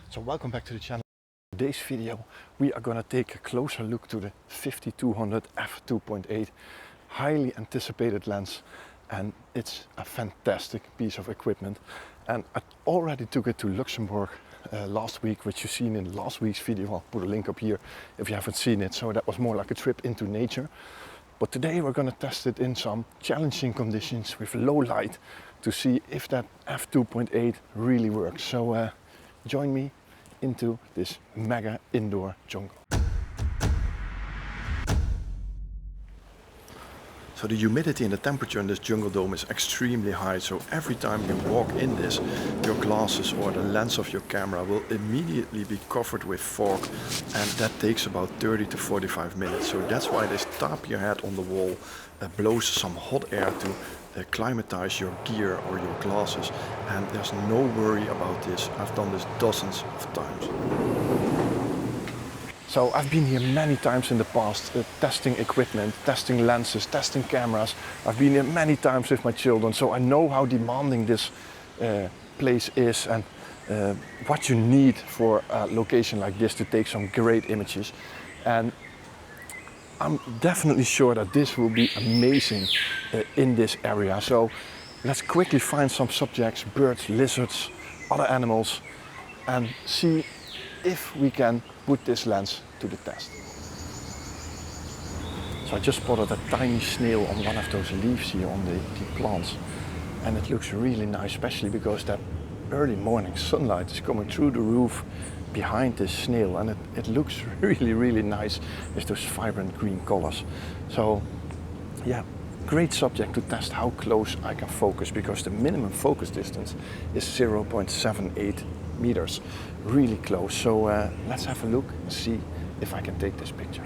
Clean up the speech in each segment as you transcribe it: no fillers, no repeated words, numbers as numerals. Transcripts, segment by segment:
So welcome back to the channel. In today's video we are going to take a closer look to the 5200 f2.8 highly anticipated lens, and it's a fantastic piece of equipment. And I already took it to Luxembourg last week, which you've seen in last week's video. I'll put a link up here if you haven't seen it. So that was more like a trip into nature. But today we're going to test it in some challenging conditions with low light to see if that f2.8 really works. So join me into this mega indoor jungle. So the humidity and the temperature in this jungle dome is extremely high. So every time you walk in this, your glasses or the lens of your camera will immediately be covered with fog, and that takes about 30 to 45 minutes. So that's why they tap your head on the wall, blows some hot air to climatize your gear or your glasses, and there's no worry about this. I've done this dozens of times. So I've been here many times in the past, testing equipment, testing lenses, testing cameras. I've been here many times with my children, so I know how demanding this place is and what you need for a location like this to take some great images. And I'm definitely sure that this will be amazing in this area. So let's quickly find some subjects, birds, lizards, other animals, and see if we can put this lens to the test. So I just spotted a tiny snail on one of those leaves here on the plants, and it looks really nice, especially because that early morning sunlight is coming through the roof behind this snail, and it looks really nice with those vibrant green colors. So yeah, great subject to test how close I can focus, because the minimum focus distance is 0.78 meters, really close. So let's have a look and see if I can take this picture.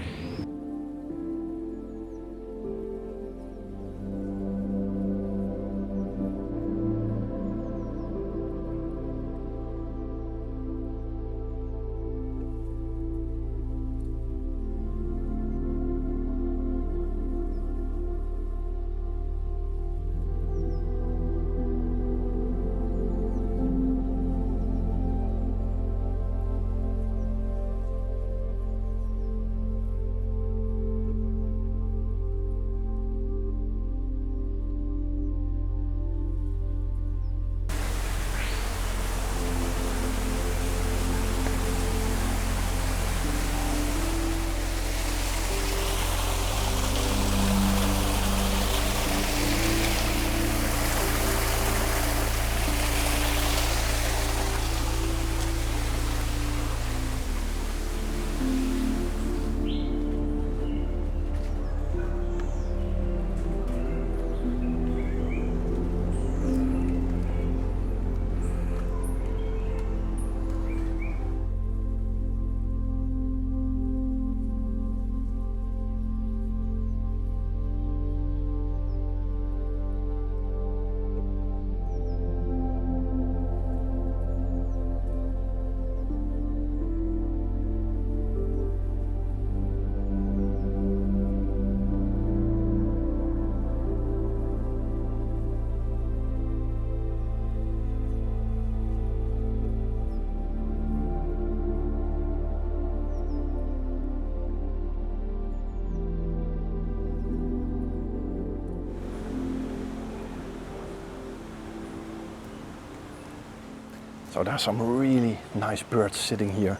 So there's some really nice birds sitting here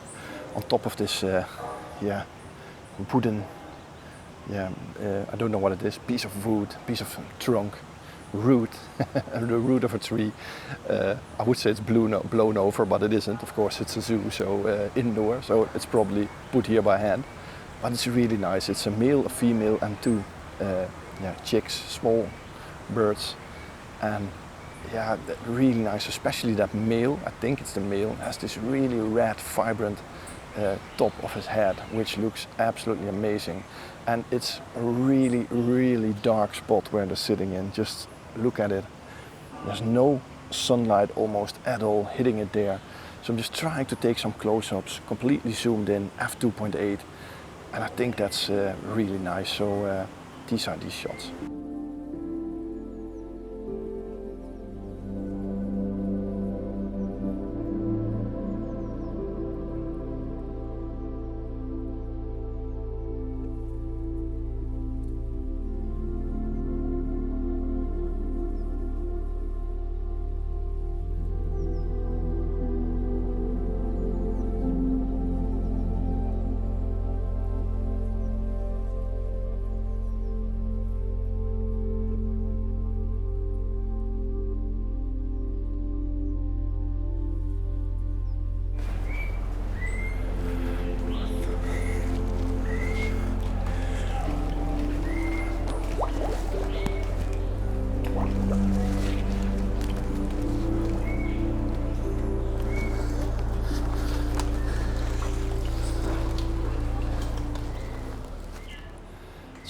on top of this wooden, I don't know what it is, piece of wood, piece of trunk, root, the root of a tree. I would say it's blown over, but it isn't. Of course, it's a zoo, so indoor, so it's probably put here by hand. But it's really nice. It's a male, a female, and two chicks, small birds. And yeah, really nice, especially that male, I think it's the male, has this really red, vibrant top of his head, which looks absolutely amazing. And it's a really dark spot where they're sitting in. Just look at it. There's no sunlight almost at all hitting it there. So I'm just trying to take some close-ups, completely zoomed in, f2.8, and I think that's really nice. So these are these shots.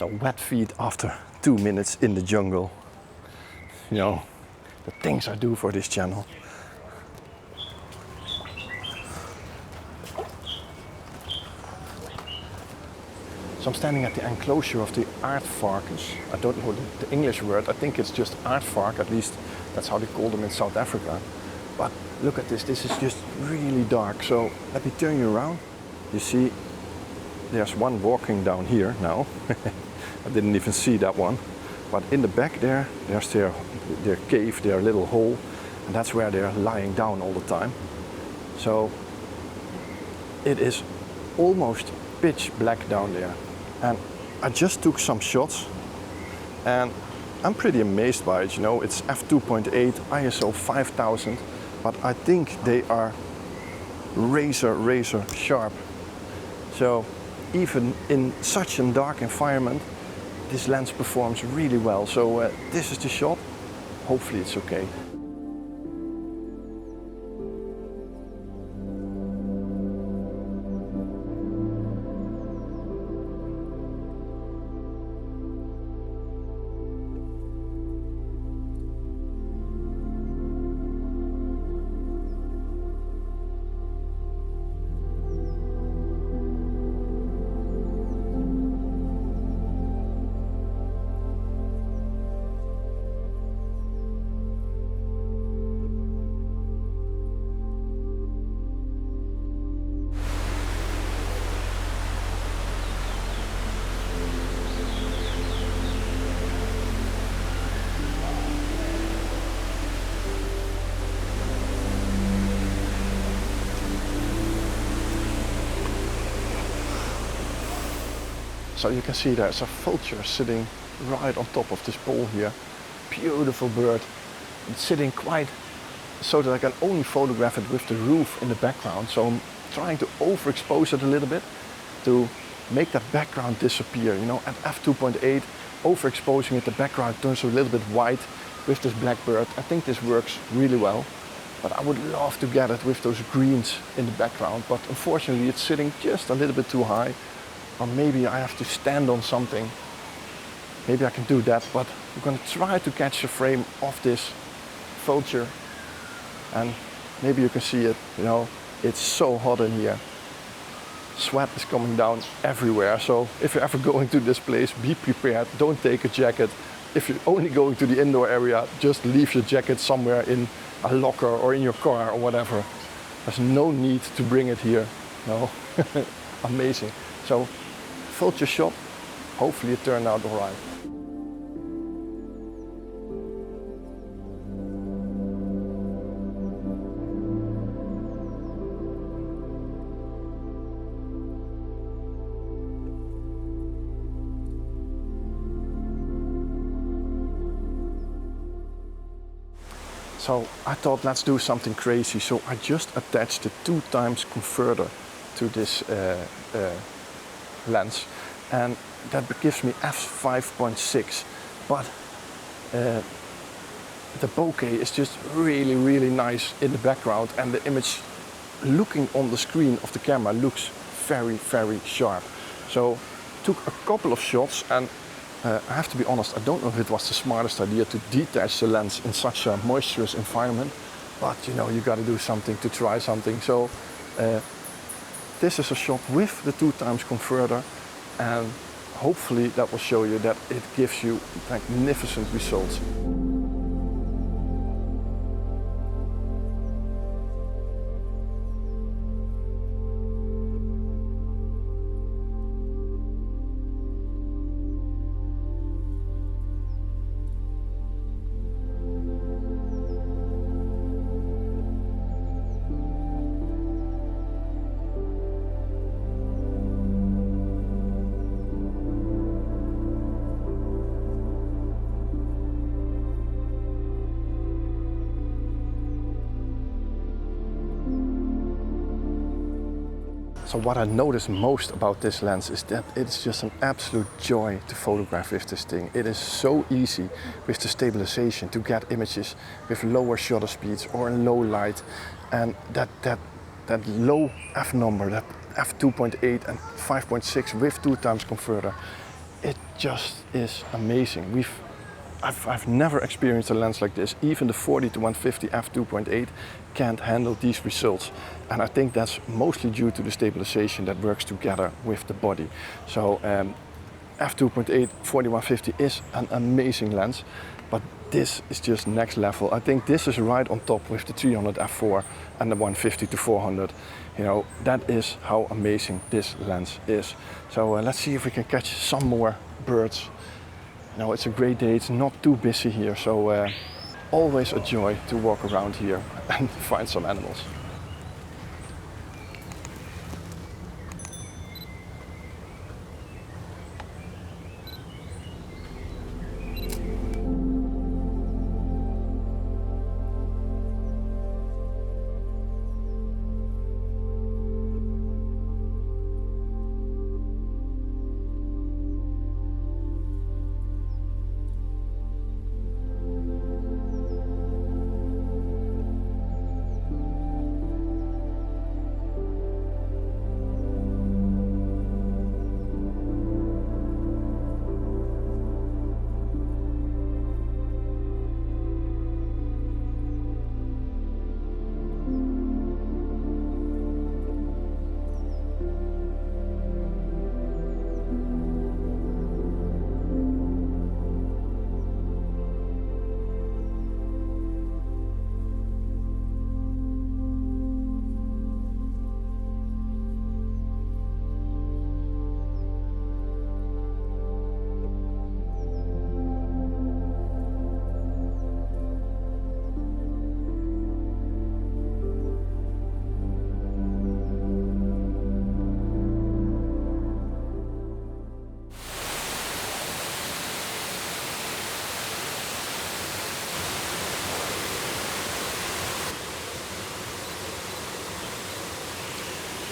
So wet feet after 2 minutes in the jungle. You know, the things I do for this channel. So I'm standing at the enclosure of the aardvarkens. I don't know the English word, I think it's just aardvark, at least that's how they call them in South Africa. But look at this is just really dark. So let me turn you around. You see, there's one walking down here now. I didn't even see that one. But in the back there, there's their cave, their little hole, and that's where they're lying down all the time. So it is almost pitch black down there. And I just took some shots and I'm pretty amazed by it. You know, it's F2.8 ISO 5000, but I think they are razor sharp. So even in such a dark environment, this lens performs really well. So this is the shot. Hopefully it's okay. So you can see there's a vulture sitting right on top of this pole here. Beautiful bird. It's sitting quite so that I can only photograph it with the roof in the background. So I'm trying to overexpose it a little bit to make that background disappear. You know, at f2.8, overexposing it, the background turns a little bit white with this black bird. I think this works really well. But I would love to get it with those greens in the background. But unfortunately it's sitting just a little bit too high. Or maybe I have to stand on something. Maybe I can do that, but I'm going to try to catch a frame of this vulture. And maybe you can see it, you know, it's so hot in here. Sweat is coming down everywhere. So if you're ever going to this place, be prepared. Don't take a jacket. If you're only going to the indoor area, just leave your jacket somewhere in a locker or in your car or whatever. There's no need to bring it here. No, amazing. So vulture shot, hopefully it turned out all right. So I thought, let's do something crazy. So I just attached the 2x converter to this lens, and that gives me f5.6. But the bokeh is just really nice in the background, and the image looking on the screen of the camera looks very sharp. So took a couple of shots, and I have to be honest, I don't know if it was the smartest idea to detach the lens in such a moisturous environment, but you know, you got to do something to try something. So this is a shot with the 2x converter, and hopefully that will show you that it gives you magnificent results. So what I notice most about this lens is that it's just an absolute joy to photograph with this thing. It is so easy with the stabilization to get images with lower shutter speeds or in low light, and that low f number, that f2.8 and 5.6 with 2x converter, it just is amazing. I've never experienced a lens like this. Even the 40-150 f2.8 can't handle these results. And I think that's mostly due to the stabilization that works together with the body. So f2.8 40-150 is an amazing lens, but this is just next level. I think this is right on top with the 300 f4 and the 150-400. You know, that is how amazing this lens is. So let's see if we can catch some more birds. You know, it's a great day, it's not too busy here, so always a joy to walk around here and find some animals.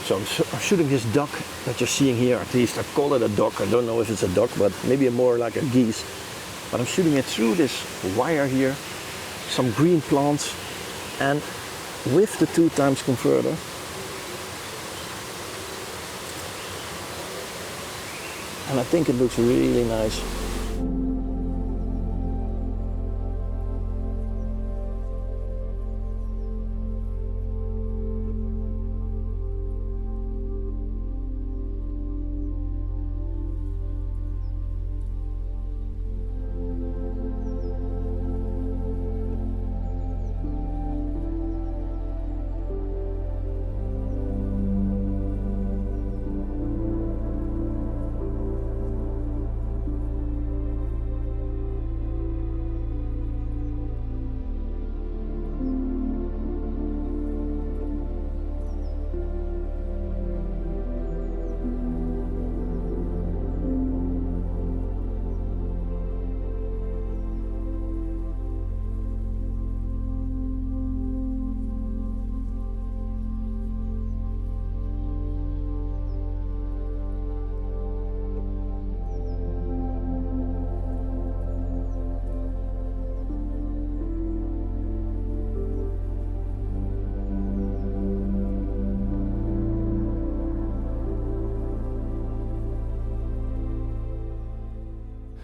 So I'm shooting this duck that you're seeing here, at least I call it a duck. I don't know if it's a duck, but maybe more like a geese. But I'm shooting it through this wire here, some green plants, and with the 2x converter. And I think it looks really nice.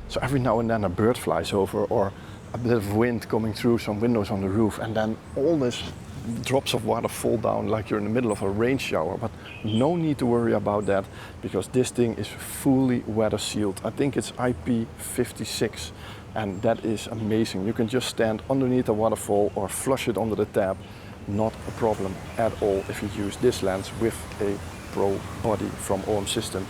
So every now and then a bird flies over, or a bit of wind coming through some windows on the roof, and then all these drops of water fall down like you're in the middle of a rain shower. But no need to worry about that, because this thing is fully weather sealed. I think it's IP56, and that is amazing. You can just stand underneath a waterfall or flush it under the tap. Not a problem at all if you use this lens with a Pro body from OM System.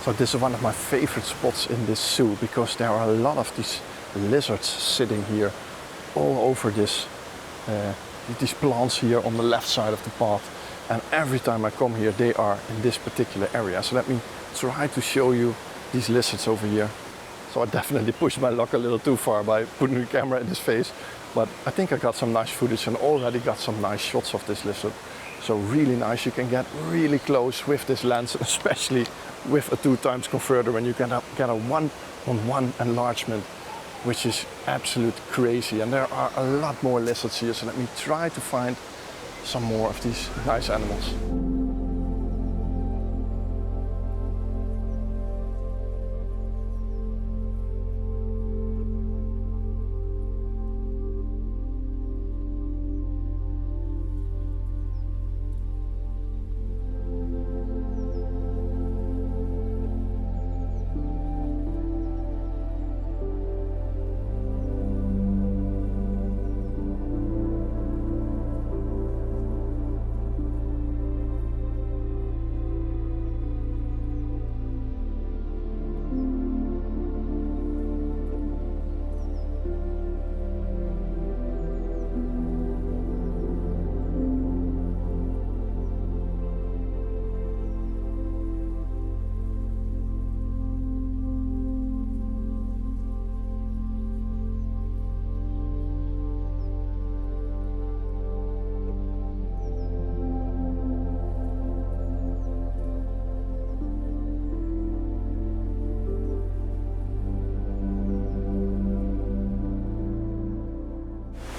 So this is one of my favorite spots in this zoo, because there are a lot of these lizards sitting here all over these plants here on the left side of the path. And every time I come here, they are in this particular area. So let me try to show you these lizards over here. So I definitely pushed my luck a little too far by putting the camera in his face. But I think I got some nice footage and already got some nice shots of this lizard. So really nice, you can get really close with this lens, especially with a 2x converter, when you can get a 1:1 enlargement, which is absolute crazy. And there are a lot more lizards here, so let me try to find some more of these nice animals.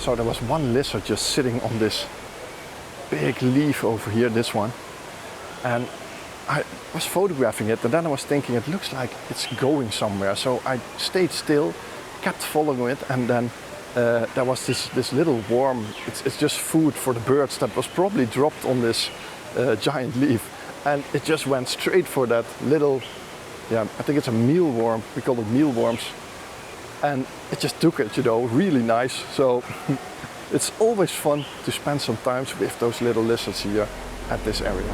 So there was one lizard just sitting on this big leaf over here, this one. And I was photographing it, and then I was thinking it looks like it's going somewhere. So I stayed still, kept following it, and then there was this little worm. It's just food for the birds that was probably dropped on this giant leaf. And it just went straight for that little, yeah, I think it's a mealworm. We call it mealworms. And it just took it, you know, really nice. So it's always fun to spend some time with those little lizards here at this area.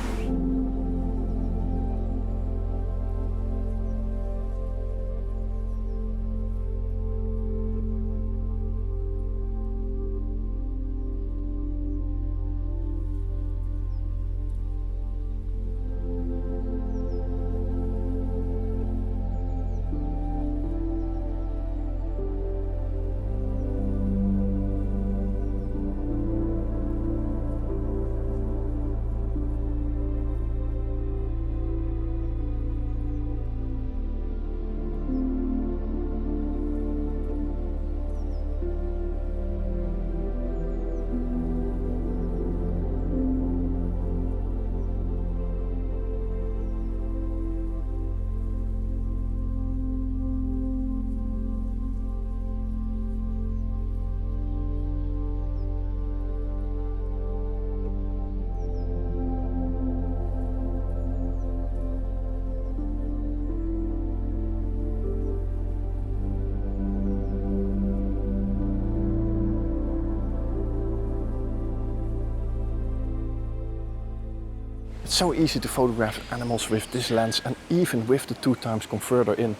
It's so easy to photograph animals with this lens, and even with the 2x converter in.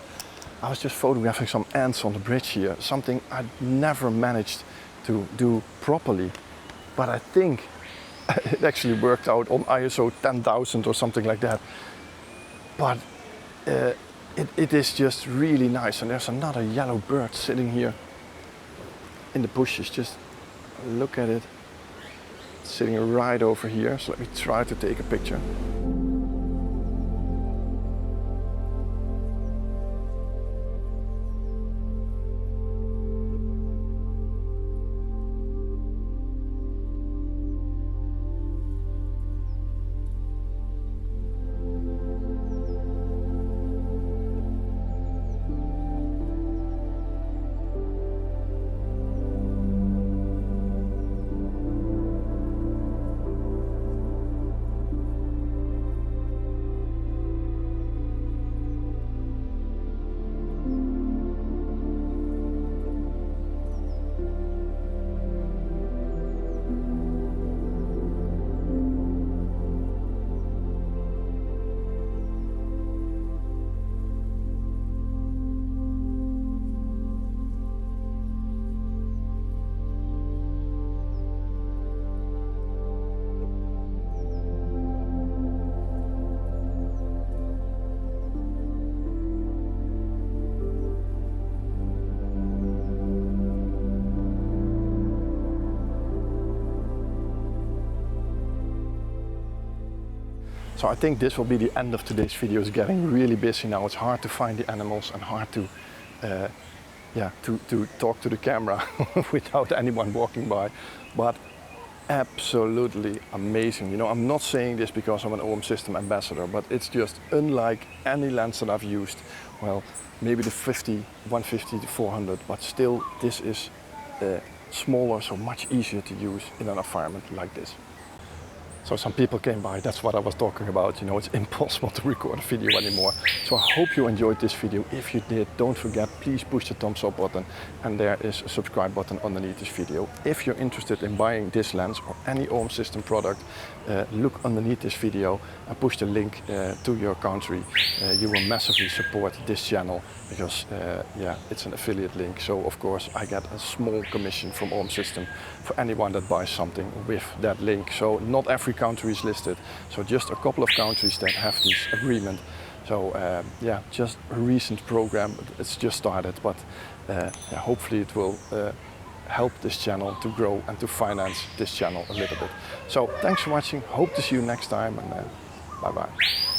I was just photographing some ants on the bridge here, something I'd never managed to do properly. But I think it actually worked out on ISO 10,000 or something like that. But it is just really nice. And there's another yellow bird sitting here in the bushes. Just look at it. Sitting right over here, so let me try to take a picture. So I think this will be the end of today's video. It's getting really busy now. It's hard to find the animals and hard to, to talk to the camera without anyone walking by. But absolutely amazing. You know, I'm not saying this because I'm an OM System ambassador, but it's just unlike any lens that I've used. Well, maybe the 150 to 400, but still this is smaller, so much easier to use in an environment like this. So some people came by, that's what I was talking about. You know, it's impossible to record a video anymore. So I hope you enjoyed this video. If you did, don't forget, please push the thumbs up button. And there is a subscribe button underneath this video. If you're interested in buying this lens or any OM System product, look underneath this video and push the link to your country. You will massively support this channel because it's an affiliate link. So of course I get a small commission from OM System for anyone that buys something with that link. So not every country is listed, so just a couple of countries that have this agreement. So just a recent program. It's just started, but hopefully it will help this channel to grow and to finance this channel a little bit. So thanks for watching. Hope to see you next time, and bye bye.